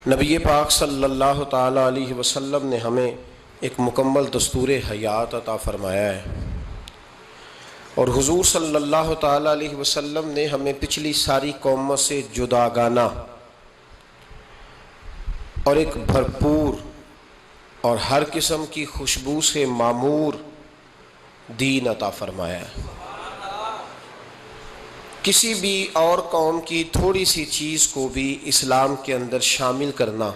نبی پاک صلی اللہ تعالیٰ علیہ وسلم نے ہمیں ایک مکمل دستور حیات عطا فرمایا ہے، اور حضور صلی اللہ تعالیٰ علیہ وسلم نے ہمیں پچھلی ساری قوموں سے جداگانہ اور ایک بھرپور اور ہر قسم کی خوشبو سے معمور دین عطا فرمایا ہے۔ کسی بھی اور قوم کی تھوڑی سی چیز کو بھی اسلام کے اندر شامل کرنا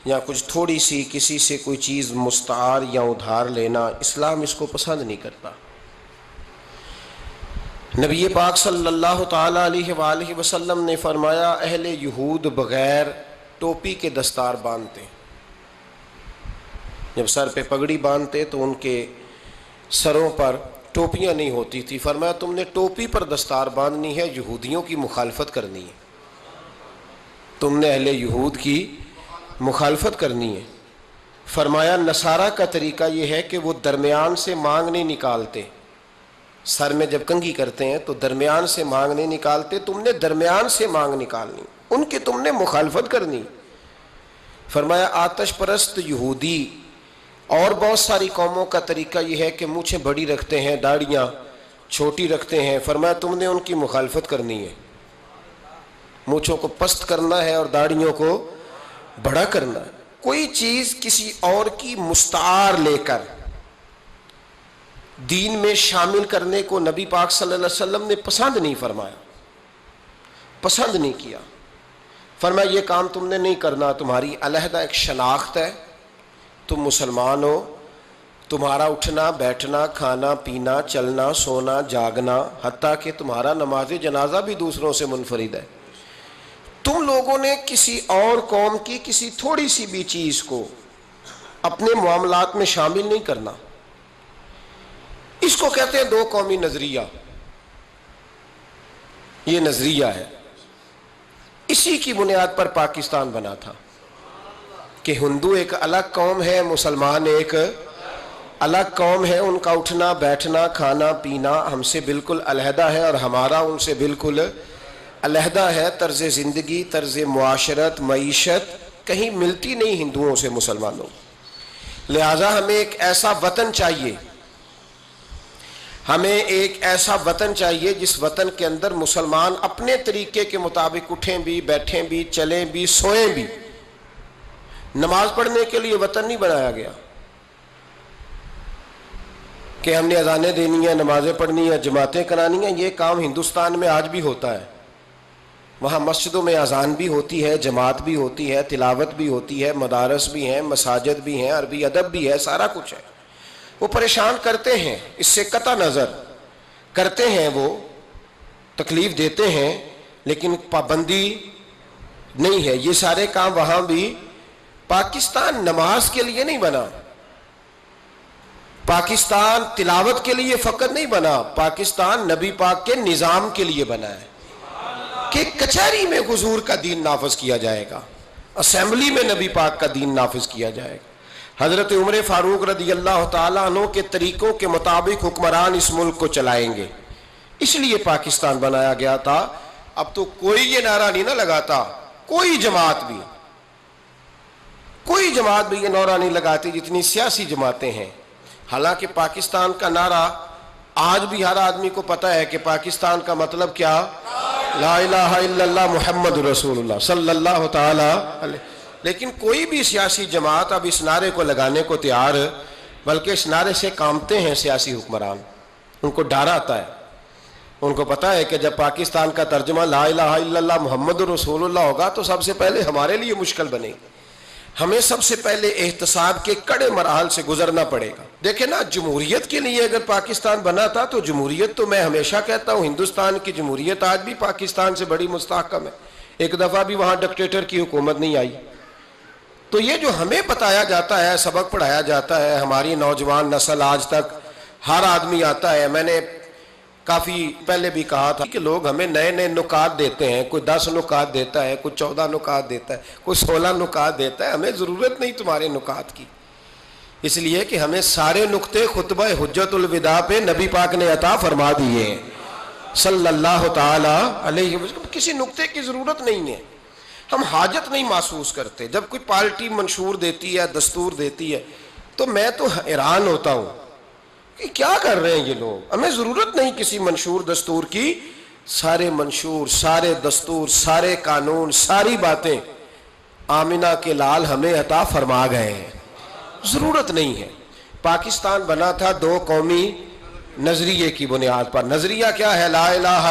یا کچھ تھوڑی سی کسی سے کوئی چیز مستعار یا ادھار لینا، اسلام اس کو پسند نہیں کرتا۔ نبی پاک صلی اللہ تعالیٰ علیہ وآلہ وسلم نے فرمایا، اہل یہود بغیر ٹوپی کے دستار باندھتے، جب سر پہ پگڑی باندھتے تو ان کے سروں پر ٹوپیاں نہیں ہوتی تھی۔ فرمایا تم نے ٹوپی پر دستار باندھنی ہے، یہودیوں کی مخالفت کرنی ہے، تم نے اہل یہود کی مخالفت کرنی ہے۔ فرمایا نصارہ کا طریقہ یہ ہے کہ وہ درمیان سے مانگ نہیں نکالتے، سر میں جب کنگھی کرتے ہیں تو درمیان سے مانگ نہیں نکالتے، تم نے درمیان سے مانگ نکالنی، ان کی تم نے مخالفت کرنی۔ فرمایا آتش پرست یہودی اور بہت ساری قوموں کا طریقہ یہ ہے کہ مونچھیں بڑی رکھتے ہیں، داڑھیاں چھوٹی رکھتے ہیں۔ فرمایا تم نے ان کی مخالفت کرنی ہے، مونچھوں کو پست کرنا ہے اور داڑھیوں کو بڑا کرنا ہے۔ کوئی چیز کسی اور کی مستعار لے کر دین میں شامل کرنے کو نبی پاک صلی اللہ علیہ وسلم نے پسند نہیں فرمایا، پسند نہیں کیا۔ فرمایا یہ کام تم نے نہیں کرنا، تمہاری علیحدہ ایک شناخت ہے، تم مسلمان ہو، تمہارا اٹھنا بیٹھنا کھانا پینا چلنا سونا جاگنا حتیٰ کہ تمہارا نماز جنازہ بھی دوسروں سے منفرد ہے۔ تم لوگوں نے کسی اور قوم کی کسی تھوڑی سی بھی چیز کو اپنے معاملات میں شامل نہیں کرنا۔ اس کو کہتے ہیں دو قومی نظریہ، یہ نظریہ ہے، اسی کی بنیاد پر پاکستان بنا تھا کہ ہندو ایک الگ قوم ہے، مسلمان ایک الگ قوم ہے، ان کا اٹھنا بیٹھنا کھانا پینا ہم سے بالکل علیحدہ ہے اور ہمارا ان سے بالکل علیحدہ ہے۔ طرز زندگی طرز معاشرت معیشت کہیں ملتی نہیں ہندوؤں سے مسلمانوں، لہٰذا ہمیں ایک ایسا وطن چاہیے، ہمیں ایک ایسا وطن چاہیے جس وطن کے اندر مسلمان اپنے طریقے کے مطابق اٹھیں بھی بیٹھیں بھی چلیں بھی سوئیں بھی۔ نماز پڑھنے کے لیے وطن نہیں بنایا گیا کہ ہم نے اذانیں دینی ہیں، نمازیں پڑھنی ہیں، جماعتیں کرانی ہیں۔ یہ کام ہندوستان میں آج بھی ہوتا ہے، وہاں مسجدوں میں اذان بھی ہوتی ہے، جماعت بھی ہوتی ہے، تلاوت بھی ہوتی ہے، مدارس بھی ہیں، مساجد بھی ہیں، عربی ادب بھی ہے، سارا کچھ ہے۔ وہ پریشان کرتے ہیں، اس سے قطع نظر کرتے ہیں، وہ تکلیف دیتے ہیں، لیکن پابندی نہیں ہے۔ یہ سارے کام وہاں بھی۔ پاکستان نماز کے لیے نہیں بنا، پاکستان تلاوت کے لیے فقط نہیں بنا، پاکستان نبی پاک کے نظام کے لیے بنا ہے کہ کچہری میں حضور کا دین نافذ کیا جائے گا، اسمبلی میں نبی پاک کا دین نافذ کیا جائے گا۔ حضرت عمر فاروق رضی اللہ تعالیٰ عنہ کے طریقوں کے مطابق حکمران اس ملک کو چلائیں گے، اس لیے پاکستان بنایا گیا تھا۔ اب تو کوئی یہ نعرہ نہیں نہ لگاتا، کوئی جماعت بھی یہ نعرہ نہیں لگاتی جتنی سیاسی جماعتیں ہیں۔ حالانکہ پاکستان کا نعرہ آج بھی ہر آدمی کو پتہ ہے کہ پاکستان کا مطلب کیا، لا الہ الا اللہ محمد رسول اللہ صلی اللہ تعالی علیہ۔ لیکن کوئی بھی سیاسی جماعت اب اس نعرے کو لگانے کو تیار، بلکہ اس نعرے سے کامتے ہیں سیاسی حکمران، ان کو ڈر آتا ہے، ان کو پتہ ہے کہ جب پاکستان کا ترجمہ لا الہ الا اللہ محمد رسول اللہ ہوگا تو سب سے پہلے ہمارے لیے مشکل بنے گی، ہمیں سب سے پہلے احتساب کے کڑے مراحل سے گزرنا پڑے گا۔ دیکھیں نا، جمہوریت کے لیے اگر پاکستان بنا تھا تو جمہوریت تو میں ہمیشہ کہتا ہوں ہندوستان کی جمہوریت آج بھی پاکستان سے بڑی مستحکم ہے، ایک دفعہ بھی وہاں ڈکٹیٹر کی حکومت نہیں آئی۔ تو یہ جو ہمیں بتایا جاتا ہے، سبق پڑھایا جاتا ہے، ہماری نوجوان نسل آج تک ہر آدمی آتا ہے، میں نے کافی پہلے بھی کہا تھا کہ لوگ ہمیں نئے نئے نکات دیتے ہیں، کوئی 10 نکات دیتا ہے، کوئی 14 نکات دیتا ہے، کوئی 16 نکات دیتا ہے۔ ہمیں ضرورت نہیں تمہارے نکات کی، اس لیے کہ ہمیں سارے نکتے خطبہ حجت الوداع پہ نبی پاک نے عطا فرما دیے ہیں صلی اللہ تعالی علیہ وسلم، کسی نکتے کی ضرورت نہیں ہے۔ ہم حاجت نہیں محسوس کرتے. جب کوئی پارٹی منشور دیتی ہے، دستور دیتی ہے، تو میں تو حیران ہوتا ہوں کہ کیا کر رہے ہیں یہ لوگ. ہمیں ضرورت نہیں کسی منشور دستور کی. سارے منشور، سارے دستور، سارے قانون، ساری باتیں آمنہ کے لال ہمیں عطا فرما گئے ہیں. ضرورت نہیں ہے. پاکستان بنا تھا دو قومی نظریے کی بنیاد پر. نظریہ کیا ہے؟ لا الہ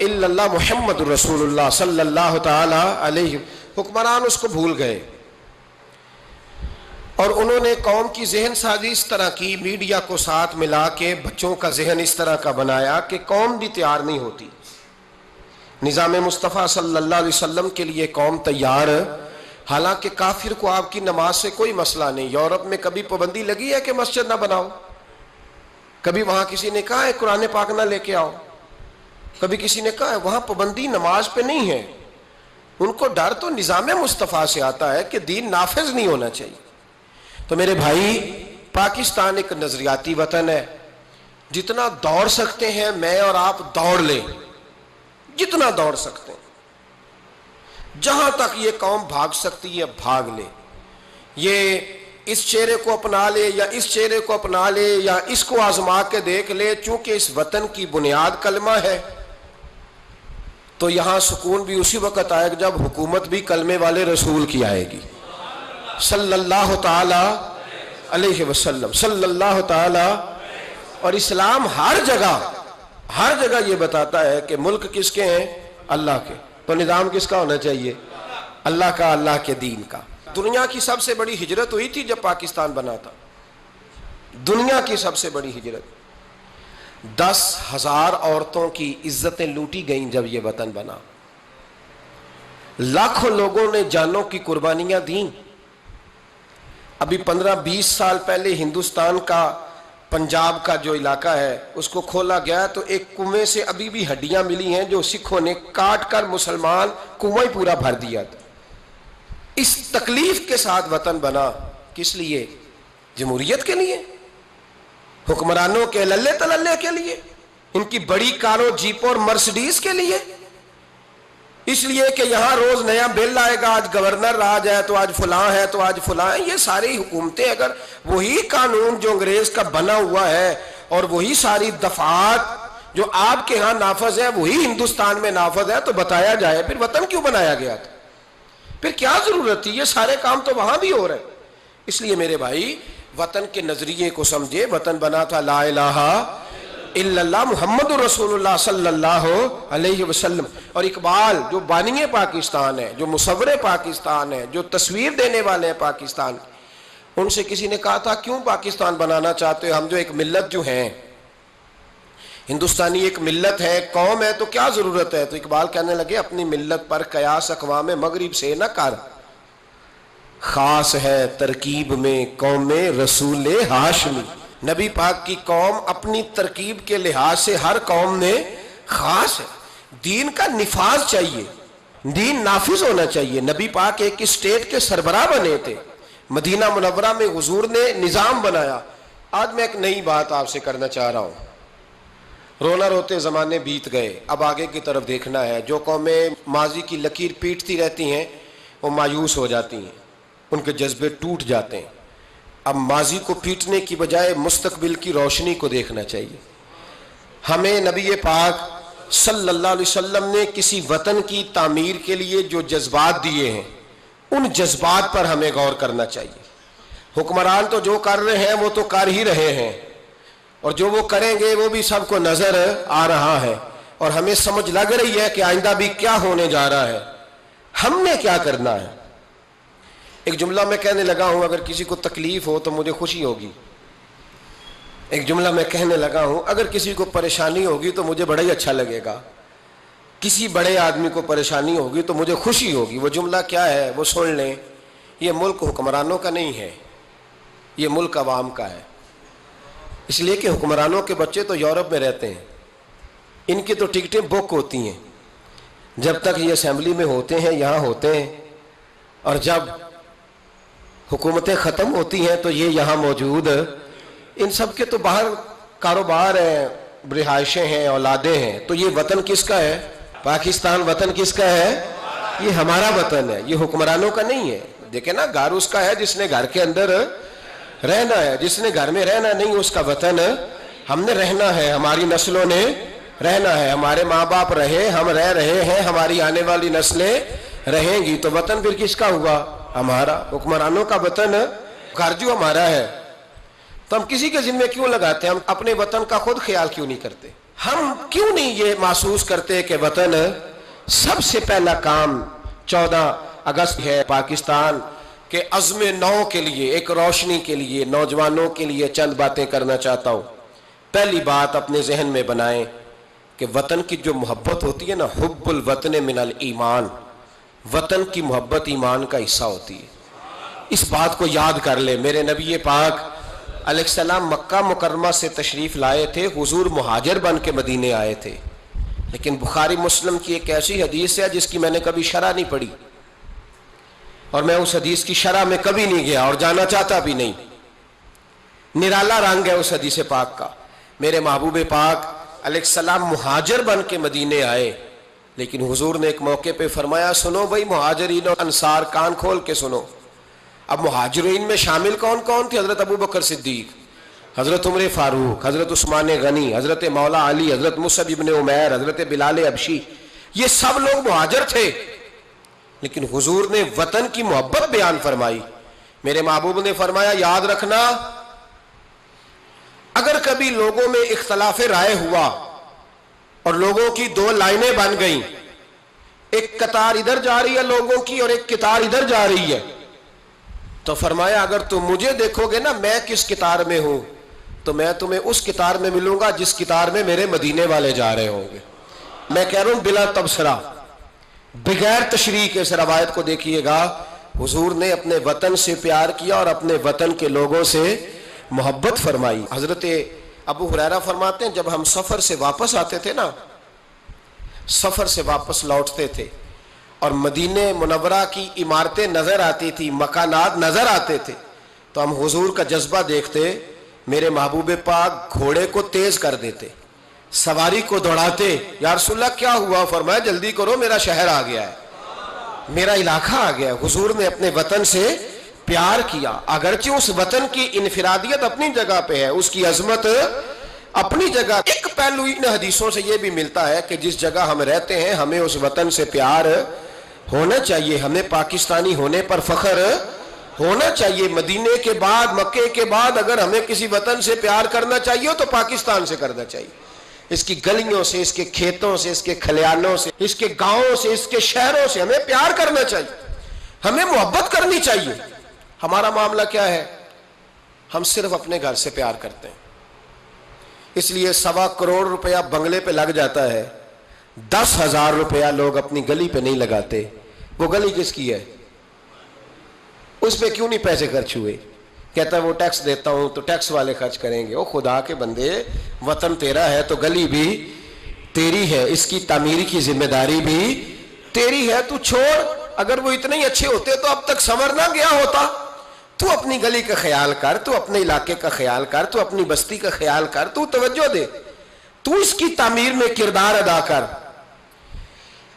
الا اللہ محمد رسول اللہ صلی اللہ تعالی علیہ. حکمران اس کو بھول گئے اور انہوں نے قوم کی ذہن سازی اس طرح کی، میڈیا کو ساتھ ملا کے بچوں کا ذہن اس طرح کا بنایا کہ قوم بھی تیار نہیں ہوتی. نظام مصطفیٰ صلی اللہ علیہ وسلم کے لیے قوم تیار، حالانکہ کافر کو آپ کی نماز سے کوئی مسئلہ نہیں. یورپ میں کبھی پابندی لگی ہے کہ مسجد نہ بناؤ؟ کبھی وہاں کسی نے کہا ہے قرآن پاک نہ لے کے آؤ؟ کبھی کسی نے کہا ہے؟ وہاں پابندی نماز پہ نہیں ہے. ان کو ڈر تو نظام مصطفیٰ سے آتا ہے کہ دین نافذ نہیں ہونا چاہیے. تو میرے بھائی، پاکستان ایک نظریاتی وطن ہے. جتنا دوڑ سکتے ہیں میں اور آپ دوڑ لیں، جتنا دوڑ سکتے ہیں. جہاں تک یہ قوم بھاگ سکتی ہے بھاگ لے. یہ اس چہرے کو اپنا لے یا اس چہرے کو اپنا لے یا اس کو آزما کے دیکھ لے. چونکہ اس وطن کی بنیاد کلمہ ہے تو یہاں سکون بھی اسی وقت آئے گا جب حکومت بھی کلمے والے رسول کی آئے گی صلی اللہ تعالی علیہ وسلم، صلی اللہ تعالی. اور اسلام ہر جگہ یہ بتاتا ہے کہ ملک کس کے ہیں؟ اللہ کے. تو نظام کس کا ہونا چاہیے؟ اللہ کا، اللہ کے دین کا. دنیا کی سب سے بڑی ہجرت ہوئی تھی جب پاکستان بنا تھا. دنیا کی سب سے بڑی ہجرت. 10,000 عورتوں کی عزتیں لوٹی گئیں جب یہ وطن بنا. لاکھوں لوگوں نے جانوں کی قربانیاں دیں. ابھی 15-20 سال پہلے ہندوستان کا پنجاب کا جو علاقہ ہے اس کو کھولا گیا تو ایک کنویں سے ابھی بھی ہڈیاں ملی ہیں جو سکھوں نے کاٹ کر مسلمان کنواں ہی پورا بھر دیا تھا. اس تکلیف کے ساتھ وطن بنا. کس لیے؟ جمہوریت کے لیے، حکمرانوں کے للے تللے کے لیے، ان کی بڑی کاروں جیپوں اور مرسڈیز کے لیے. اس لیے کہ یہاں روز نیا بل آئے گا، آج گورنر راج ہے تو آج فلاں ہے تو آج فلاں ہے. یہ ساری حکومتیں اگر وہی قانون جو انگریز کا بنا ہوا ہے اور وہی ساری دفعات جو آپ کے ہاں نافذ ہے وہی ہندوستان میں نافذ ہے تو بتایا جائے پھر وطن کیوں بنایا گیا تھا؟ پھر کیا ضرورت تھی؟ یہ سارے کام تو وہاں بھی ہو رہے ہیں. اس لیے میرے بھائی وطن کے نظریے کو سمجھے. وطن بنا تھا لا الہ الا اللہ محمد رسول اللہ صلی اللہ علیہ وسلم. اور اقبال جو بانی پاکستان ہے، جو مصور پاکستان ہے، جو تصویر دینے والے ہیں پاکستان، ان سے کسی نے کہا تھا کیوں پاکستان بنانا چاہتے ہو؟ ہم جو ایک ملت جو ہیں، ہندوستانی ایک ملت ہے، قوم ہے، تو کیا ضرورت ہے؟ تو اقبال کہنے لگے اپنی ملت پر قیاس اقوام مغرب سے نہ کر، خاص ہے ترکیب میں قوم رسول ہاشمی. نبی پاک کی قوم اپنی ترکیب کے لحاظ سے ہر قوم نے خاص ہے. دین کا نفاذ چاہیے، دین نافذ ہونا چاہیے. نبی پاک ایک اسٹیٹ کے سربراہ بنے تھے. مدینہ منورہ میں حضور نے نظام بنایا. آج میں ایک نئی بات آپ سے کرنا چاہ رہا ہوں. رونا روتے زمانے بیت گئے، اب آگے کی طرف دیکھنا ہے. جو قومیں ماضی کی لکیر پیٹتی رہتی ہیں وہ مایوس ہو جاتی ہیں، ان کے جذبے ٹوٹ جاتے ہیں. اب ماضی کو پیٹنے کی بجائے مستقبل کی روشنی کو دیکھنا چاہیے. ہمیں نبی پاک صلی اللہ علیہ وسلم نے کسی وطن کی تعمیر کے لیے جو جذبات دیے ہیں ان جذبات پر ہمیں غور کرنا چاہیے. حکمران تو جو کر رہے ہیں وہ تو کر ہی رہے ہیں اور جو وہ کریں گے وہ بھی سب کو نظر آ رہا ہے اور ہمیں سمجھ لگ رہی ہے کہ آئندہ بھی کیا ہونے جا رہا ہے. ہم نے کیا کرنا ہے؟ ایک جملہ میں کہنے لگا ہوں، اگر کسی کو تکلیف ہو تو مجھے خوشی ہوگی. ایک جملہ میں کہنے لگا ہوں، اگر کسی کو پریشانی ہوگی تو مجھے بڑا ہی اچھا لگے گا. کسی بڑے آدمی کو پریشانی ہوگی تو مجھے خوشی ہوگی. وہ جملہ کیا ہے وہ سن لیں. یہ ملک حکمرانوں کا نہیں ہے، یہ ملک عوام کا ہے. اس لیے کہ حکمرانوں کے بچے تو یورپ میں رہتے ہیں، ان کی تو ٹکٹیں بک ہوتی ہیں. جب تک یہ اسمبلی میں ہوتے ہیں یہاں ہوتے ہیں، اور جب حکومتیں ختم ہوتی ہیں تو یہ یہاں موجود. ان سب کے تو باہر کاروبار ہیں، رہائشیں ہیں، اولادیں ہیں. تو یہ وطن کس کا ہے؟ پاکستان وطن کس کا ہے؟ یہ ہمارا وطن ہے، یہ حکمرانوں کا نہیں ہے۔ دیکھیں نا، گھر اس کا ہے جس نے گھر کے اندر رہنا ہے، جس نے گھر میں رہنا نہیں اس کا وطن ہم نے رہنا ہے، ہماری نسلوں نے رہنا ہے، ہمارے ماں باپ رہے، ہم رہ رہے ہیں، ہماری آنے والی نسلیں رہیں گی، تو وطن پھر کس کا ہوا؟ ہمارا۔ حکمرانوں کا وطن گھر جو ہمارا ہے، تو ہم کسی کے ذمہ کیوں لگاتے ہیں؟ ہم اپنے وطن کا خود خیال کیوں نہیں کرتے؟ ہم کیوں نہیں یہ محسوس کرتے کہ وطن سب سے پہلا کام 14 اگست ہے پاکستان کے عزم نو کے لیے، ایک روشنی کے لیے، نوجوانوں کے لیے چند باتیں کرنا چاہتا ہوں۔ پہلی بات اپنے ذہن میں بنائیں کہ وطن کی جو محبت ہوتی ہے نا، حب الوطن من الایمان، وطن کی محبت ایمان کا حصہ ہوتی ہے۔ اس بات کو یاد کر لے۔ میرے نبی پاک علیہ السلام مکہ مکرمہ سے تشریف لائے تھے، حضور مہاجر بن کے مدینے آئے تھے، لیکن بخاری مسلم کی ایک ایسی حدیث ہے جس کی میں نے کبھی شرح نہیں پڑھی، اور میں اس حدیث کی شرح میں کبھی نہیں گیا اور جانا چاہتا بھی نہیں۔ نرالا رنگ ہے اس حدیث پاک کا۔ میرے محبوب پاک علیہ السلام مہاجر بن کے مدینے آئے، لیکن حضور نے ایک موقع پہ فرمایا، سنو بھائی مہاجرین اور انصار، کان کھول کے سنو۔ اب مہاجرین میں شامل کون کون تھے؟ حضرت ابو بکر صدیق، حضرت عمر فاروق، حضرت عثمان غنی، حضرت مولا علی، حضرت مصعب ابن عمیر، حضرت بلال حبشی، یہ سب لوگ مہاجر تھے، لیکن حضور نے وطن کی محبت بیان فرمائی۔ میرے محبوب نے فرمایا، یاد رکھنا اگر کبھی لوگوں میں اختلاف رائے ہوا اور لوگوں کی دو لائنیں بن گئیں، ایک قطار ادھر جا رہی ہے لوگوں کی اور ایک قطار ادھر جا رہی ہے، تو فرمایا اگر تم مجھے دیکھو گے نا میں کس قطار میں ہوں، تو میں تمہیں اس قطار میں ملوں گا جس قطار میں میرے مدینے والے جا رہے ہوں گے۔ میں کہہ رہا ہوں بلا تبصرہ، بغیر تشریح کے اس روایت کو دیکھیے گا، حضور نے اپنے وطن سے پیار کیا اور اپنے وطن کے لوگوں سے محبت فرمائی۔ حضرت ابو ہریرہ فرماتے ہیں جب ہم سفر سے واپس آتے تھے نا، سفر سے واپس لوٹتے تھے اور مدینہ منورہ کی عمارتیں نظر آتی تھی، مکانات نظر آتے تھے، تو ہم حضور کا جذبہ دیکھتے، میرے محبوب پاک گھوڑے کو تیز کر دیتے، سواری کو دوڑاتے، یا رسول اللہ کیا ہوا؟ فرمایا جلدی کرو میرا شہر آ گیا ہے، میرا علاقہ آ گیا ہے۔ حضور نے اپنے وطن سے پیار کیا، اگرچہ اس وطن کی انفرادیت اپنی جگہ پہ ہے، اس کی عظمت اپنی جگہ۔ ایک پہلو ان حدیثوں سے یہ بھی ملتا ہے کہ جس جگہ ہم رہتے ہیں ہمیں اس وطن سے پیار ہونا چاہیے، ہمیں پاکستانی ہونے پر فخر ہونا چاہیے۔ مدینے کے بعد، مکے کے بعد اگر ہمیں کسی وطن سے پیار کرنا چاہیے تو پاکستان سے کرنا چاہیے، اس کی گلیوں سے، اس کے کھیتوں سے، اس کے کھلیانوں سے، اس کے گاؤں سے، اس کے شہروں سے ہمیں پیار کرنا چاہیے، ہمیں محبت کرنی چاہیے۔ ہمارا معاملہ کیا ہے؟ ہم صرف اپنے گھر سے پیار کرتے ہیں، اس لیے 1.25 کروڑ روپیہ بنگلے پہ لگ جاتا ہے، 10,000 روپیہ لوگ اپنی گلی پہ نہیں لگاتے۔ وہ گلی کس کی ہے؟ اس پہ کیوں نہیں پیسے خرچ ہوئے؟ کہتا ہے وہ ٹیکس دیتا ہوں تو ٹیکس والے خرچ کریں گے۔ او خدا کے بندے، وطن تیرا ہے تو گلی بھی تیری ہے، اس کی تعمیر کی ذمہ داری بھی تیری ہے، تو چھوڑ۔ اگر وہ اتنے ہی اچھے ہوتے تو اب تک سنور نہ گیا ہوتا۔ تو اپنی گلی کا خیال کر، تو اپنے علاقے کا خیال کر، تو اپنی بستی کا خیال کر، تو توجہ دے، تو اس کی تعمیر میں کردار ادا کر۔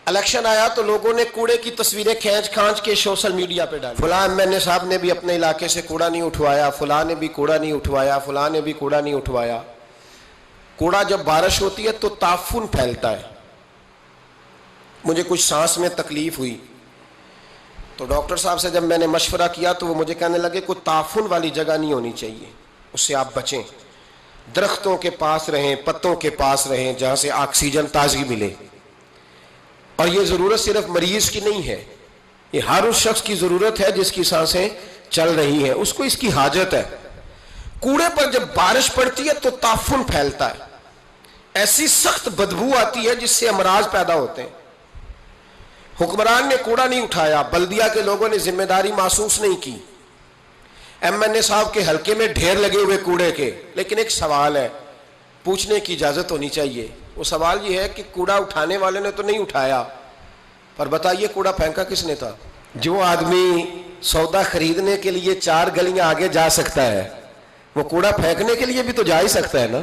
الیکشن آیا تو لوگوں نے کوڑے کی تصویریں کھینچ کھانچ کے سوشل میڈیا پہ ڈالی، فلاں ایم صاحب نے بھی اپنے علاقے سے کوڑا نہیں اٹھوایا، فلاں نے بھی کوڑا نہیں اٹھوایا، فلاں نے بھی کوڑا نہیں اٹھوایا۔ کوڑا جب بارش ہوتی ہے تو تعفن پھیلتا ہے۔ مجھے کچھ سانس میں تکلیف ہوئی تو ڈاکٹر صاحب سے جب میں نے مشورہ کیا تو وہ مجھے کہنے لگے کوئی تعفن والی جگہ نہیں ہونی چاہیے، اس سے آپ بچیں، درختوں کے پاس رہیں، پتوں کے پاس رہیں جہاں سے آکسیجن تازگی ملے۔ اور یہ ضرورت صرف مریض کی نہیں ہے، یہ ہر اس شخص کی ضرورت ہے جس کی سانسیں چل رہی ہیں، اس کو اس کی حاجت ہے۔ کوڑے پر جب بارش پڑتی ہے تو تعفن پھیلتا ہے، ایسی سخت بدبو آتی ہے جس سے امراض پیدا ہوتے ہیں۔ حکمران نے کوڑا نہیں اٹھایا، بلدیہ کے لوگوں نے ذمہ داری محسوس نہیں کی، ایم این اے صاحب کے حلقے میں ڈھیر لگے ہوئے کوڑے کے۔ لیکن ایک سوال ہے، پوچھنے کی اجازت ہونی چاہیے۔ وہ سوال یہ ہے کہ کوڑا اٹھانے والے نے تو نہیں اٹھایا، پر بتائیے کوڑا پھینکا کس نے تھا؟ جو آدمی سودا خریدنے کے لیے 4 گلیاں آگے جا سکتا ہے وہ کوڑا پھینکنے کے لیے بھی تو جا ہی سکتا ہے نا،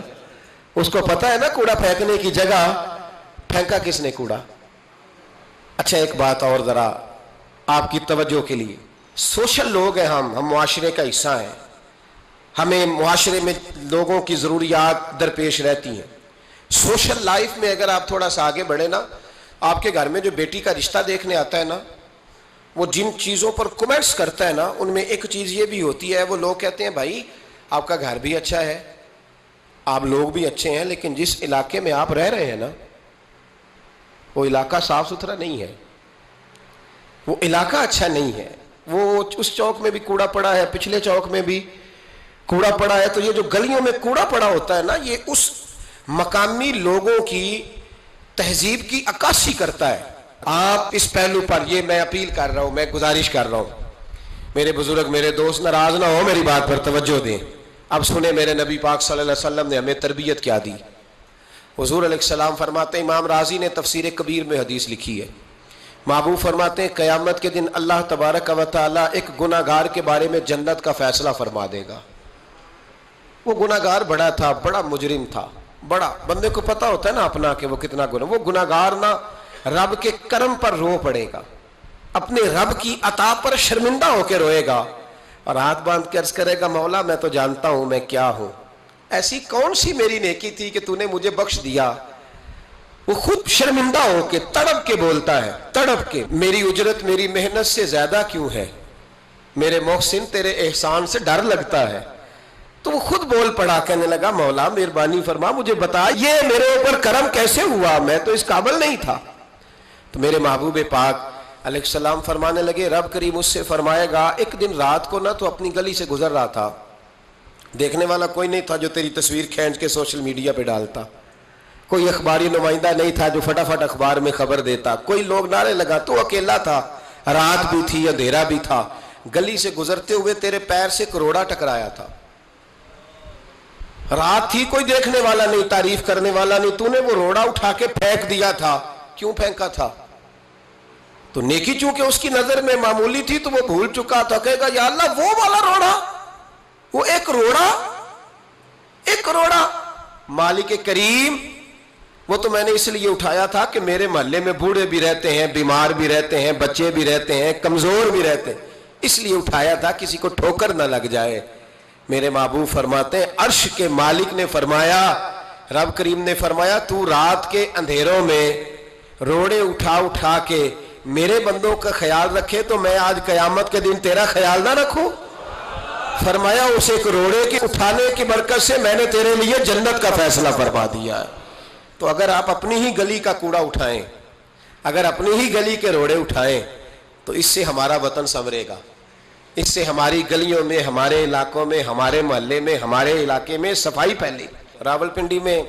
اس کو پتا ہے نا کوڑا پھینکنے کی جگہ، پھینکا کس نے کوڑا؟ اچھا ایک بات اور ذرا آپ کی توجہ کے لیے، سوشل لوگ ہیں ہم معاشرے کا حصہ ہیں، ہمیں معاشرے میں لوگوں کی ضروریات درپیش رہتی ہیں۔ سوشل لائف میں اگر آپ تھوڑا سا آگے بڑھیں نا، آپ کے گھر میں جو بیٹی کا رشتہ دیکھنے آتا ہے نا، وہ جن چیزوں پر کمنٹس کرتا ہے نا، ان میں ایک چیز یہ بھی ہوتی ہے، وہ لوگ کہتے ہیں بھائی آپ کا گھر بھی اچھا ہے، آپ لوگ بھی اچھے ہیں، لیکن جس علاقے میں آپ رہ رہے ہیں نا، وہ علاقہ صاف ستھرا نہیں ہے، وہ علاقہ اچھا نہیں ہے، وہ اس چوک میں بھی کوڑا پڑا ہے، پچھلے چوک میں بھی کوڑا پڑا ہے۔ تو یہ جو گلیوں میں کوڑا پڑا ہوتا ہے نا، یہ اس مقامی لوگوں کی تہذیب کی عکاسی کرتا ہے۔ آپ اس پہلو پر یہ میں اپیل کر رہا ہوں، میں گزارش کر رہا ہوں، میرے بزرگ میرے دوست ناراض نہ ہو، میری بات پر توجہ دیں۔ اب سنیں میرے نبی پاک صلی اللہ علیہ وسلم نے ہمیں تربیت کیا دی۔ حضور علیہ السلام فرماتے ہیں، امام رازی نے تفسیر کبیر میں حدیث لکھی ہے، محبوب فرماتے ہیں قیامت کے دن اللہ تبارک و تعالیٰ ایک گناہ گار کے بارے میں جنت کا فیصلہ فرما دے گا۔ وہ گناہ گار بڑا تھا، بڑا مجرم تھا، بڑا، بندے کو پتا ہوتا ہے نا اپنا کہ وہ کتنا گناہ، وہ گناہ گار نہ رب کے کرم پر رو پڑے گا، اپنے رب کی عطا پر شرمندہ ہو کے روئے گا، اور ہاتھ باندھ کے عرض کرے گا مولا میں تو جانتا ہوں میں کیا ہوں، ایسی کون سی میری نیکی تھی کہ تو نے مجھے بخش دیا۔ وہ خود شرمندہ ہو کے تڑپ کے بولتا ہے، تڑپ کے، میری اجرت میری محنت سے زیادہ کیوں ہے، میرے محسن تیرے احسان سے ڈر لگتا ہے۔ تو وہ خود بول پڑا، کہنے لگا مولا مہربانی فرما مجھے بتا یہ میرے اوپر کرم کیسے ہوا، میں تو اس قابل نہیں تھا۔ تو میرے محبوب پاک علیہ السلام فرمانے لگے، رب کریم اس سے فرمائے گا ایک دن رات کو نہ تو اپنی گلی سے گزر رہا تھا، دیکھنے والا کوئی نہیں تھا جو تیری تصویر کھینچ کے سوشل میڈیا پہ ڈالتا، کوئی اخباری نمائندہ نہیں تھا جو فٹافٹ اخبار میں خبر دیتا، کوئی لوگ نعرے لگا، تو اکیلا تھا، رات بھی تھی اندھیرا بھی تھا، گلی سے گزرتے ہوئے تیرے پیر سے کروڑا ٹکرایا تھا، رات تھی، کوئی دیکھنے والا نہیں، تعریف کرنے والا نہیں، تو نے وہ روڑا اٹھا کے پھینک دیا تھا، کیوں پھینکا تھا؟ تو نیکی چونکہ اس کی نظر میں معمولی تھی تو وہ بھول چکا تھا، کہے گا یا اللہ وہ والا روڑا، وہ ایک روڑا مالک کریم، وہ تو میں نے اس لیے اٹھایا تھا کہ میرے محلے میں بوڑھے بھی رہتے ہیں، بیمار بھی رہتے ہیں، بچے بھی رہتے ہیں، کمزور بھی رہتے ہیں، اس لیے اٹھایا تھا کسی کو ٹھوکر نہ لگ جائے۔ میرے محبوب فرماتے ہیں عرش کے مالک نے فرمایا، رب کریم نے فرمایا تو رات کے اندھیروں میں روڑے اٹھا اٹھا کے میرے بندوں کا خیال رکھے تو میں آج قیامت کے دن تیرا خیال نہ رکھوں؟ فرمایا اس ایک روڑے کے اٹھانے کی برکت سے میں نے تیرے لیے جنت کا فیصلہ فرما دیا ہے۔ تو اگر آپ اپنی ہی گلی کا کوڑا اٹھائیں، اگر اپنی ہی گلی کے روڑے اٹھائیں تو اس سے ہمارا وطن سنورے گا، اس سے ہماری گلیوں میں، ہمارے علاقوں میں، ہمارے محلے میں، ہمارے علاقے میں صفائی پھیلی۔ راولپنڈی میں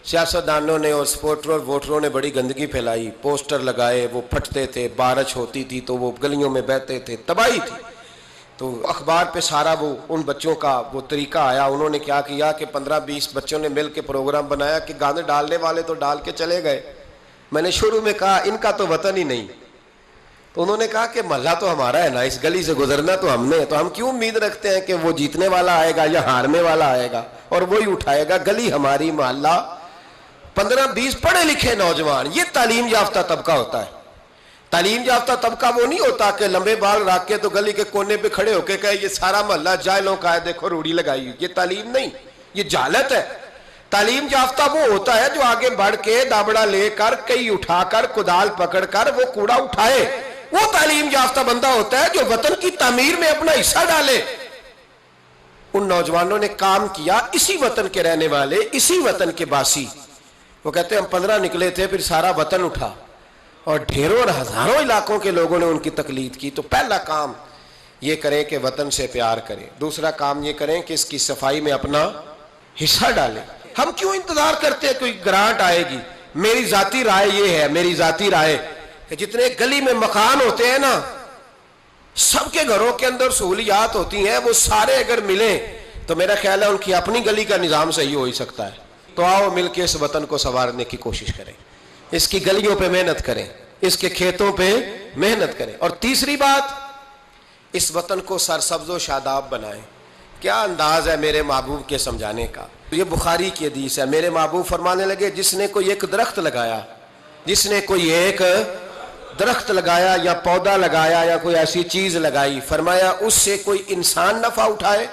سیاستدانوں نے اور سپورٹروں اور ووٹروں نے بڑی گندگی پھیلائی، پوسٹر لگائے، وہ پھٹتے تھے، بارش ہوتی تھی تو وہ گلیوں میں بہتے تھے، تباہی تھی۔ تو اخبار پہ سارا وہ ان بچوں کا وہ طریقہ آیا، انہوں نے کیا کیا کہ 15-20 بچوں نے مل کے پروگرام بنایا کہ گاند ڈالنے والے تو ڈال کے چلے گئے، میں نے شروع میں کہا ان کا تو وطن ہی نہیں، تو انہوں نے کہا کہ محلہ تو ہمارا ہے نا، اس گلی سے گزرنا تو ہم نے، تو ہم کیوں امید رکھتے ہیں کہ وہ جیتنے والا آئے گا یا ہارنے والا آئے گا اور وہی اٹھائے گا، گلی ہماری، محلہ 15-20 پڑھے لکھے نوجوان، یہ تعلیم یافتہ طبقہ ہوتا ہے۔ تعلیم یافتہ طبقہ وہ نہیں ہوتا کہ لمبے بال رکھ کے تو گلی کے کونے پہ کھڑے ہو کے کہے یہ سارا محلہ جاہلوں کا ہے، دیکھو روڑی لگائی ہوئی، یہ تعلیم نہیں، یہ جہالت ہے۔ تعلیم یافتہ وہ ہوتا ہے جو آگے بڑھ کے دابڑا لے کر، کئی اٹھا کر، کدال پکڑ کر وہ کوڑا اٹھائے، وہ تعلیم یافتہ بندہ ہوتا ہے جو وطن کی تعمیر میں اپنا حصہ ڈالے۔ ان نوجوانوں نے کام کیا، اسی وطن کے رہنے والے، اسی وطن کے باسی، وہ کہتے ہیں ہم 15 نکلے تھے، پھر سارا وطن اٹھا اور ڈھیروں اور ہزاروں علاقوں کے لوگوں نے ان کی تقلید کی۔ تو پہلا کام یہ کریں کہ وطن سے پیار کریں، دوسرا کام یہ کریں کہ اس کی صفائی میں اپنا حصہ ڈالیں۔ ہم کیوں انتظار کرتے ہیں کوئی گرانٹ آئے گی؟ میری ذاتی رائے یہ ہے، میری ذاتی رائے کہ جتنے گلی میں مکان ہوتے ہیں نا، سب کے گھروں کے اندر سہولیات ہوتی ہیں، وہ سارے اگر ملیں تو میرا خیال ہے ان کی اپنی گلی کا نظام صحیح ہو ہی سکتا ہے۔ تو آؤ مل کے اس وطن کو سنوارنے کی کوشش کریں، اس کی گلیوں پہ محنت کریں، اس کے کھیتوں پہ محنت کریں۔ اور تیسری بات، اس وطن کو سرسبز و شاداب بنائیں۔ کیا انداز ہے میرے محبوب کے سمجھانے کا، یہ بخاری کی حدیث ہے۔ میرے محبوب فرمانے لگے جس نے کوئی ایک درخت لگایا، جس نے کوئی ایک درخت لگایا یا پودا لگایا یا کوئی ایسی چیز لگائی، فرمایا اس سے کوئی انسان نفع اٹھائے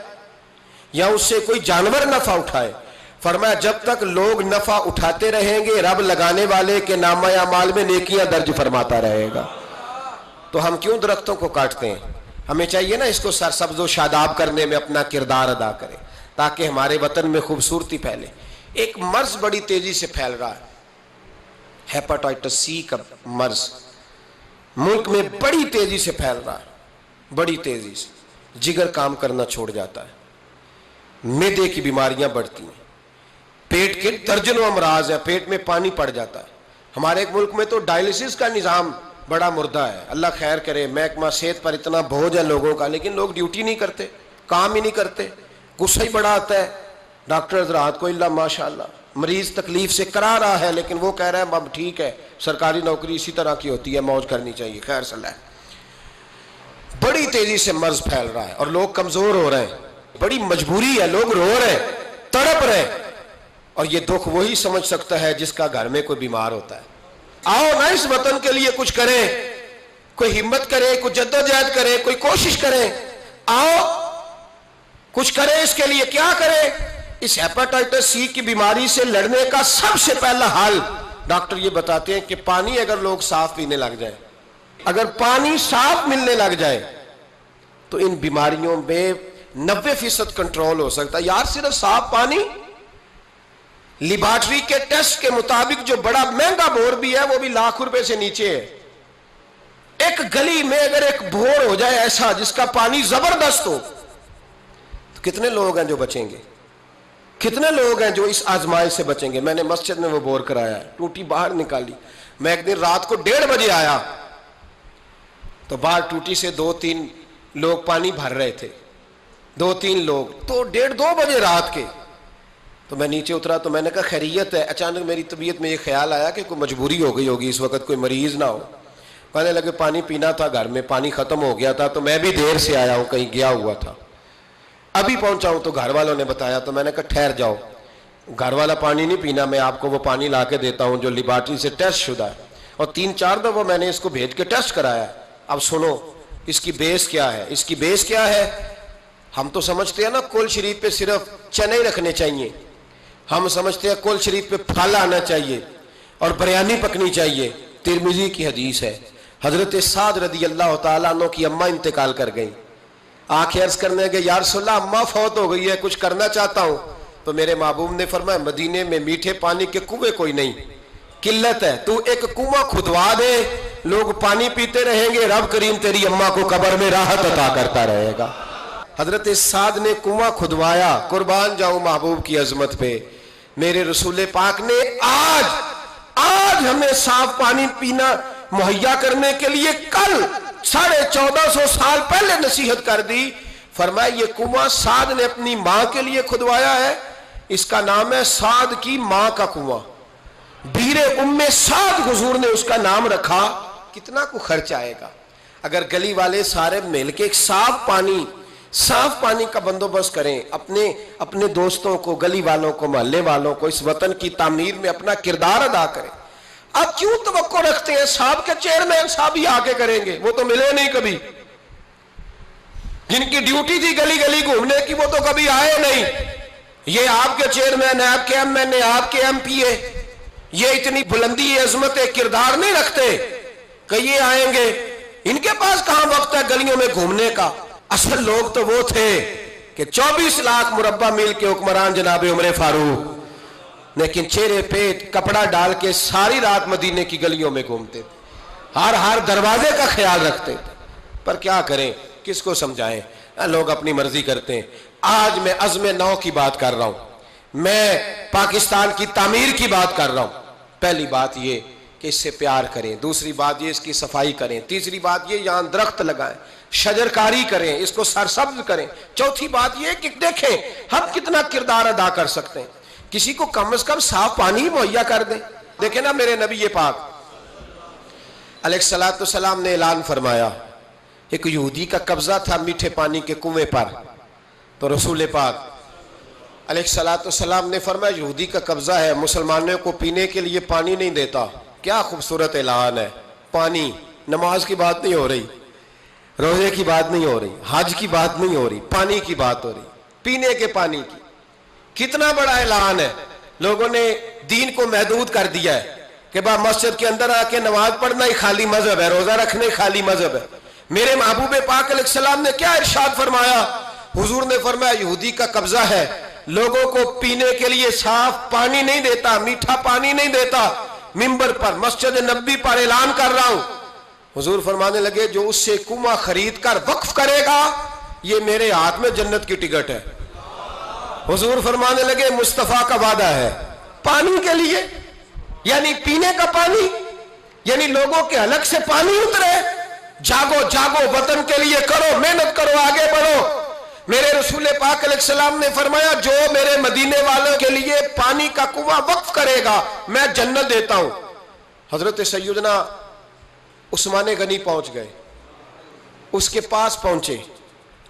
یا اس سے کوئی جانور نفع اٹھائے، فرمایا جب تک لوگ نفع اٹھاتے رہیں گے رب لگانے والے کے نامہ اعمال میں نیکیاں درج فرماتا رہے گا۔ تو ہم کیوں درختوں کو کاٹتے ہیں؟ ہمیں چاہیے نا اس کو سرسبز و شاداب کرنے میں اپنا کردار ادا کریں تاکہ ہمارے وطن میں خوبصورتی پھیلے۔ ایک مرض بڑی تیزی سے پھیل رہا ہے، ہیپاٹائٹس سی کا مرض ملک میں بڑی تیزی سے پھیل رہا ہے، بڑی تیزی سے جگر کام کرنا چھوڑ جاتا ہے، معدے کی بیماریاں بڑھتی ہیں، پیٹ کے درجنوں امراض ہیں، پیٹ میں پانی پڑ جاتا ہے۔ ہمارے ایک ملک میں تو ڈائلسس کا نظام بڑا مردہ ہے، اللہ خیر کرے، محکمہ صحت پر اتنا بوجھ ہے لوگوں کا، لیکن لوگ ڈیوٹی نہیں کرتے، کام ہی نہیں کرتے، غصہ ہی بڑا آتا ہے ڈاکٹر حضرات کو، اللہ ماشاءاللہ مریض تکلیف سے کرا رہا ہے لیکن وہ کہہ رہے ہیں اب ٹھیک ہے، سرکاری نوکری اسی طرح کی ہوتی ہے، موج کرنی چاہیے، خیر صلاح ہے۔ بڑی تیزی سے مرض پھیل رہا ہے اور لوگ کمزور ہو رہے ہیں، بڑی مجبوری ہے، لوگ رو رہے ہیں، تڑپ رہے ہیں، اور یہ دکھ وہی سمجھ سکتا ہے جس کا گھر میں کوئی بیمار ہوتا ہے۔ آؤ نا اس وطن کے لیے کچھ کریں، کوئی ہمت کرے، کوئی جدوجہد کرے، کوئی کوشش کرے، آؤ کچھ کرے اس کے لیے۔ کیا کرے؟ اس ہیپاٹائٹس سی کی بیماری سے لڑنے کا سب سے پہلا حل ڈاکٹر یہ بتاتے ہیں کہ پانی اگر لوگ صاف پینے لگ جائیں، اگر پانی صاف ملنے لگ جائے تو ان بیماریوں میں 90% کنٹرول ہو سکتا ہے۔ یار صرف صاف پانی، لیبارٹری کے ٹیسٹ کے مطابق جو بڑا مہنگا بور بھی ہے وہ بھی ₹1,00,000 سے نیچے ہے۔ ایک گلی میں اگر ایک بور ہو جائے ایسا جس کا پانی زبردست ہو تو کتنے لوگ ہیں جو بچیں گے؟ کتنے لوگ ہیں جو اس آزمائش سے بچیں گے؟ میں نے مسجد میں وہ بور کرایا ہے، ٹوٹی باہر نکالی، میں ایک دن رات کو 1:30 بجے آیا تو باہر ٹوٹی سے 2-3 لوگ پانی بھر رہے تھے، 2-3 لوگ، تو 1:30-2 بجے رات کے، تو میں نیچے اترا تو میں نے کہا خیریت ہے؟ اچانک میری طبیعت میں یہ خیال آیا کہ کوئی مجبوری ہو گئی ہوگی اس وقت، کوئی مریض نہ ہو۔ کہنے لگے پانی پینا تھا، گھر میں پانی ختم ہو گیا تھا تو میں بھی دیر سے آیا ہوں، کہیں گیا ہوا تھا، ابھی پہنچا ہوں۔ تو گھر والوں نے بتایا تو میں نے کہا ٹھہر جاؤ، گھر والا پانی نہیں پینا، میں آپ کو وہ پانی لا کے دیتا ہوں جو لیبارٹری سے ٹیسٹ شدہ ہے، اور 3-4 دفعہ میں نے اس کو بھیج کے ٹیسٹ کرایا۔ اب سنو اس کی بیس کیا ہے، اس کی بیس کیا ہے؟ ہم تو سمجھتے ہیں نا کل شریف پہ صرف چنے رکھنے چاہیے، ہم سمجھتے ہیں کل شریف پہ پھل آنا چاہیے اور بریانی پکنی چاہیے۔ ترمذی کی حدیث ہے، حضرت سعد رضی اللہ تعالیٰ عنہ کی اماں انتقال کر گئی، آنکھیں عرض کرنے کے یا رسول اللہ اماں فوت ہو گئی ہے، کچھ کرنا چاہتا ہوں۔ تو میرے محبوب نے فرمایا مدینے میں میٹھے پانی کے کنویں کوئی نہیں، قلت ہے، تو ایک کنواں کھدوا دے، لوگ پانی پیتے رہیں گے، رب کریم تیری اماں کو قبر میں راحت عطا کرتا رہے گا۔ حضرت سعد نے کنواں کھدوایا، قربان جاؤں محبوب کی عظمت پہ۔ میرے رسول پاک نے آج ہمیں صاف پانی پینا مہیا کرنے کے لیے کل 1450 سال پہلے نصیحت کر دی، فرمایا یہ کنواں سعد نے اپنی ماں کے لیے کھدوایا ہے، اس کا نام ہے سعد کی ماں کا کنواں، بیر ام سعد حضور نے اس کا نام رکھا۔ کتنا کو خرچ آئے گا اگر گلی والے سارے مل کے ایک صاف پانی کا بندوبست کریں، اپنے دوستوں کو، گلی والوں کو، محلے والوں کو اس وطن کی تعمیر میں اپنا کردار ادا کریں۔ اب کیوں توقع رکھتے ہیں صاحب کے چیئرمین صاحب ہی آ کے کریں گے؟ وہ تو ملے نہیں کبھی، جن کی ڈیوٹی تھی گلی گلی گھومنے کی وہ تو کبھی آئے نہیں۔ یہ آپ کے چیئرمین، آپ کے ایم این اے، آپ کے ایم پی اے، یہ اتنی بلندی عظمت کردار نہیں رکھتے کہ یہ آئیں گے، ان کے پاس کہاں وقت ہے گلیوں میں گھومنے کا؟ اصل لوگ تو وہ تھے کہ 24 لاکھ مربع میل کے حکمران جناب عمر فاروق، لیکن چہرے پہ کپڑا ڈال کے ساری رات مدینے کی گلیوں میں گھومتے تھے، ہر دروازے کا خیال رکھتے تھے۔ پر کیا کریں، کس کو سمجھائیں، لوگ اپنی مرضی کرتے ہیں۔ آج میں عزم نو کی بات کر رہا ہوں، میں پاکستان کی تعمیر کی بات کر رہا ہوں۔ پہلی بات یہ کہ اس سے پیار کریں، دوسری بات یہ اس کی صفائی کریں، تیسری بات یہ یہاں درخت لگائیں، شجرکاری کریں، اس کو سرسبز کریں، چوتھی بات یہ کہ دیکھیں ہم کتنا کردار ادا کر سکتے ہیں، کسی کو کم از کم صاف پانی مہیا کر دیں۔ دیکھیں نا میرے نبی پاک علیہ الصلوۃ والسلام نے اعلان فرمایا، ایک یہودی کا قبضہ تھا میٹھے پانی کے کنویں پر، تو رسول پاک علیہ الصلوۃ والسلام نے فرمایا یہودی کا قبضہ ہے، مسلمانوں کو پینے کے لیے پانی نہیں دیتا۔ کیا خوبصورت اعلان ہے، پانی نماز کی بات نہیں ہو رہی، روزے کی بات نہیں ہو رہی، حج کی بات نہیں ہو رہی، پانی کی بات ہو رہی، پینے کے پانی کی۔ کتنا بڑا اعلان ہے، لوگوں نے دین کو محدود کر دیا ہے کہ مسجد کے اندر آ کے نماز پڑھنا ہی خالی مذہب ہے، روزہ رکھنا ہی خالی مذہب ہے۔ میرے محبوب پاک علیہ السلام نے کیا ارشاد فرمایا؟ حضور نے فرمایا یہودی کا قبضہ ہے، لوگوں کو پینے کے لیے صاف پانی نہیں دیتا، میٹھا پانی نہیں دیتا۔ منبر پر مسجد نبوی پر اعلان کر رہا ہوں، حضور فرمانے لگے جو اس سے کنواں خرید کر وقف کرے گا یہ میرے ہاتھ میں جنت کی ٹکٹ ہے۔ حضور فرمانے لگے مصطفیٰ کا وعدہ ہے پانی کے لیے، یعنی پینے کا پانی، یعنی لوگوں کے حلق سے پانی اترے۔ جاگو جاگو، وطن کے لیے کرو، محنت کرو، آگے بڑھو۔ میرے رسول پاک علیہ السلام نے فرمایا جو میرے مدینے والوں کے لیے پانی کا کنواں وقف کرے گا میں جنت دیتا ہوں۔ حضرت سیدنا عثمان غنی پہنچ گئے، اس کے پاس پہنچے،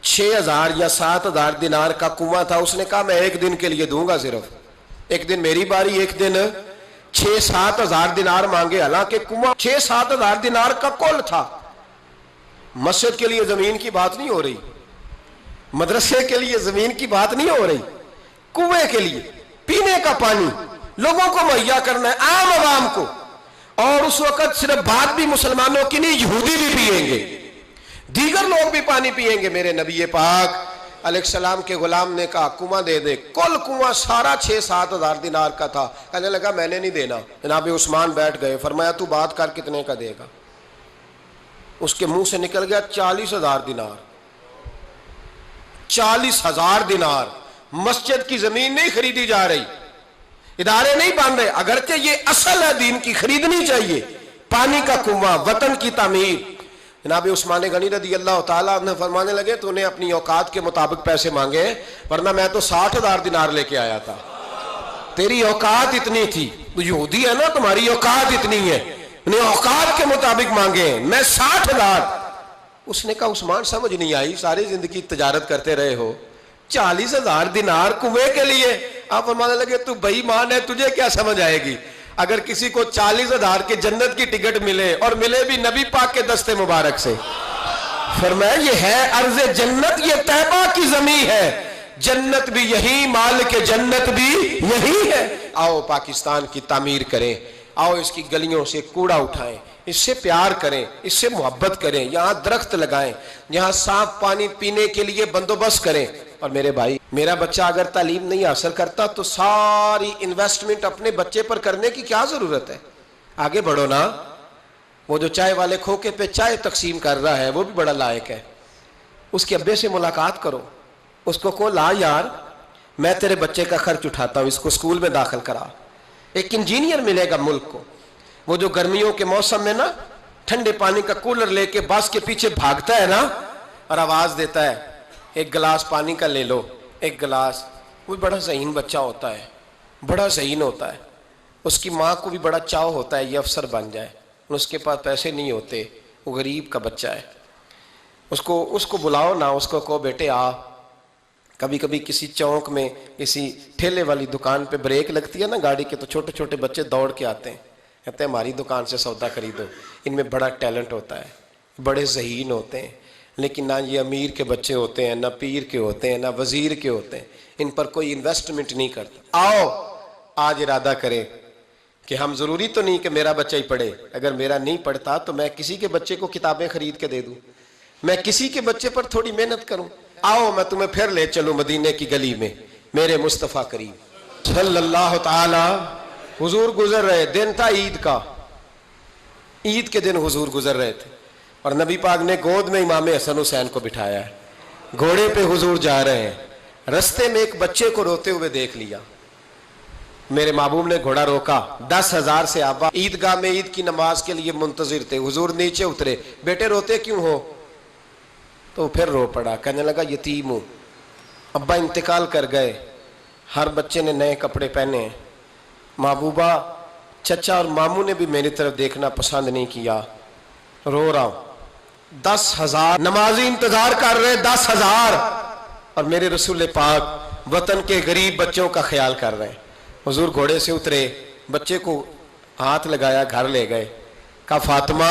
6,000 یا 7,000 دینار کا کنواں تھا۔ اس نے کہا میں ایک دن کے لیے دوں گا، صرف ایک دن میری باری، ایک دن 6-7 ہزار دینار مانگے، حالانکہ کنواں 6-7 ہزار دینار کا کل تھا۔ مسجد کے لیے زمین کی بات نہیں ہو رہی، مدرسے کے لیے زمین کی بات نہیں ہو رہی، کنویں کے لیے پینے کا پانی لوگوں کو مہیا کرنا ہے، عام عوام کو۔ اور اس وقت صرف بات بھی مسلمانوں کی نہیں، یہودی بھی پیئیں گے، دیگر لوگ بھی پانی پیئیں گے۔ میرے نبی پاک علیہ السلام کے غلام نے کہا کنواں دے دے۔ کل کنواں سارا 6-7 ہزار دینار کا تھا۔ کہنے لگا میں نے نہیں دینا۔ جناب عثمان بیٹھ گئے، فرمایا تو بات کر کتنے کا دے گا؟ اس کے منہ سے نکل گیا 40,000 دینار۔ 40,000 دینار۔ مسجد کی زمین نہیں خریدی جا رہی، ادارے نہیں بن رہے، اگرچہ یہ اصل ہے دین کی، خریدنی چاہیے۔ پانی کا کنواں، وطن کی تعمیر۔ جناب عثمان غنی رضی اللہ تعالیٰ عنہ فرمانے لگے تو نے اپنی اوقات کے مطابق پیسے مانگے، ورنہ میں تو 60,000 دینار لے کے آیا تھا، تیری اوقات اتنی تھی، تو یہودی ہے نا، تمہاری اوقات اتنی ہے، انہیں اوقات کے مطابق مانگے، میں 60,000۔ اس نے کہا عثمان سمجھ نہیں آئی، ساری زندگی تجارت کرتے رہے ہو، 40,000 دینار کنویں کے لیے؟ آپ فرمانے لگے تو بے ایمان ہے، تجھے کیا سمجھ آئے گی؟ اگر کسی کو 40,000 کے جنت کی ٹکٹ ملے، اور ملے بھی نبی پاک کے دستے مبارک سے، فرمایا یہ ہے ارض جنت، یہ طیبہ کی زمین ہے، جنت بھی یہی، مالک جنت بھی یہی ہے۔ آؤ پاکستان کی تعمیر کریں، آؤ اس کی گلیوں سے کوڑا اٹھائیں، اس سے پیار کریں، اس سے محبت کریں، یہاں درخت لگائیں، یہاں صاف پانی پینے کے لیے بندوبست کریں۔ اور میرے بھائی، میرا بچہ اگر تعلیم نہیں حاصل کرتا تو ساری انویسٹمنٹ اپنے بچے پر کرنے کی کیا ضرورت ہے؟ آگے بڑھو نا۔ وہ جو چائے والے کھوکے پہ چائے تقسیم کر رہا ہے وہ بھی بڑا لائق ہے، اس کے ابے سے ملاقات کرو، اس کو کہو لا یار میں تیرے بچے کا خرچ اٹھاتا ہوں، اس کو اسکول میں داخل کرا۔ ایک انجینئر ملے گا ملک کو، وہ جو گرمیوں کے موسم میں نا ٹھنڈے پانی کا کولر لے کے بس کے پیچھے بھاگتا ہے نا، اور آواز دیتا ہے ایک گلاس پانی کا لے لو، ایک گلاس۔ وہ بڑا ذہین بچہ ہوتا ہے، بڑا ذہین ہوتا ہے، اس کی ماں کو بھی بڑا چاؤ ہوتا ہے یہ افسر بن جائے، اس کے پاس پیسے نہیں ہوتے، وہ غریب کا بچہ ہے۔ اس کو بلاؤ نا، اس کو کہو بیٹے آ۔ کبھی کبھی کسی چوک میں کسی ٹھیلے والی دکان پہ بریک لگتی ہے نا گاڑی کے، تو چھوٹے چھوٹے بچے دوڑ کے آتے ہیں، کہتے ہیں ہماری دکان سے سودا خریدو۔ ان میں بڑا ٹیلنٹ ہوتا ہے، بڑے ذہین ہوتے ہیں، لیکن نہ یہ امیر کے بچے ہوتے ہیں، نہ پیر کے ہوتے ہیں، نہ وزیر کے ہوتے ہیں، ان پر کوئی انویسٹمنٹ نہیں کرتا۔ آؤ آج ارادہ کریں کہ ہم، ضروری تو نہیں کہ میرا بچہ ہی پڑھے، اگر میرا نہیں پڑھتا تو میں کسی کے بچے کو کتابیں خرید کے دے دوں، میں کسی کے بچے پر تھوڑی محنت کروں۔ آؤ میں تمہیں پھر لے چلوں مدینے کی گلی میں، میرے مصطفیٰ کریم صلی اللہ تعالی۔ حضور گزر رہے، دن تھا عید کا، عید کے دن حضور گزر رہے تھے، اور نبی پاک نے گود میں امام حسن حسین کو بٹھایا ہے، گھوڑے پہ حضور جا رہے ہیں، رستے میں ایک بچے کو روتے ہوئے دیکھ لیا، میرے محبوب نے گھوڑا روکا، 10,000 سے آبا عیدگاہ میں عید کی نماز کے لیے منتظر تھے، حضور نیچے اترے، بیٹے روتے کیوں ہو؟ تو پھر رو پڑا، کہنے لگا یتیم ہوں، ابا انتقال کر گئے، ہر بچے نے نئے کپڑے پہنے ہیں، محبوبہ چچا اور ماموں نے بھی میری طرف دیکھنا پسند نہیں کیا، رو رہا ہوں۔ 10,000 نمازی انتظار کر رہے، 10,000، اور میرے رسول پاک وطن کے غریب بچوں کا خیال کر رہے ہیں۔ حضور گھوڑے سے اترے، بچے کو ہاتھ لگایا، گھر لے گئے، کہا فاطمہ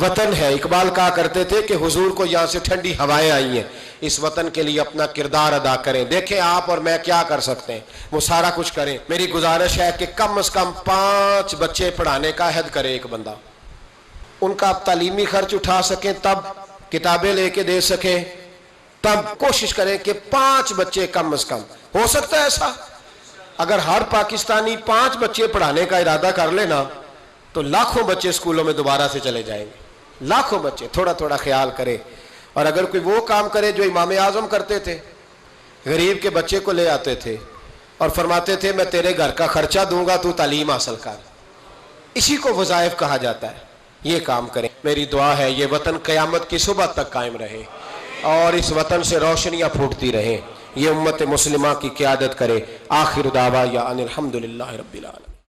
وطن ہے. اقبال کہا کرتے تھے کہ حضور کو یہاں سے ٹھنڈی ہوائیں آئی ہیں, اس وطن کے لیے اپنا کردار ادا کریں. دیکھیں آپ اور میں کیا کر سکتے ہیں, وہ سارا کچھ کریں. میری گزارش ہے کہ کم از کم 5 بچے پڑھانے کا عہد کرے ایک بندہ, ان کا آپ تعلیمی خرچ اٹھا سکیں, تب کتابیں لے کے دے سکیں, تب کوشش کریں کہ 5 بچے کم از کم. ہو سکتا ہے ایسا؟ اگر ہر پاکستانی 5 بچے پڑھانے کا ارادہ کر لینا تو لاکھوں بچے اسکولوں میں دوبارہ سے چلے جائیں گے. لاکھوں بچے. تھوڑا تھوڑا خیال کرے. اور اگر کوئی وہ کام کرے جو امام اعظم کرتے تھے, غریب کے بچے کو لے آتے تھے اور فرماتے تھے میں تیرے گھر کا خرچہ دوں گا, تو تعلیم حاصل کر. اسی کو وظائف کہا جاتا ہے. یہ کام کریں. میری دعا ہے یہ وطن قیامت کی صبح تک قائم رہے اور اس وطن سے روشنیاں پھوٹتی رہیں. یہ امت مسلمہ کی قیادت کرے. آخر دعوانا ان الحمدللہ رب العالمین.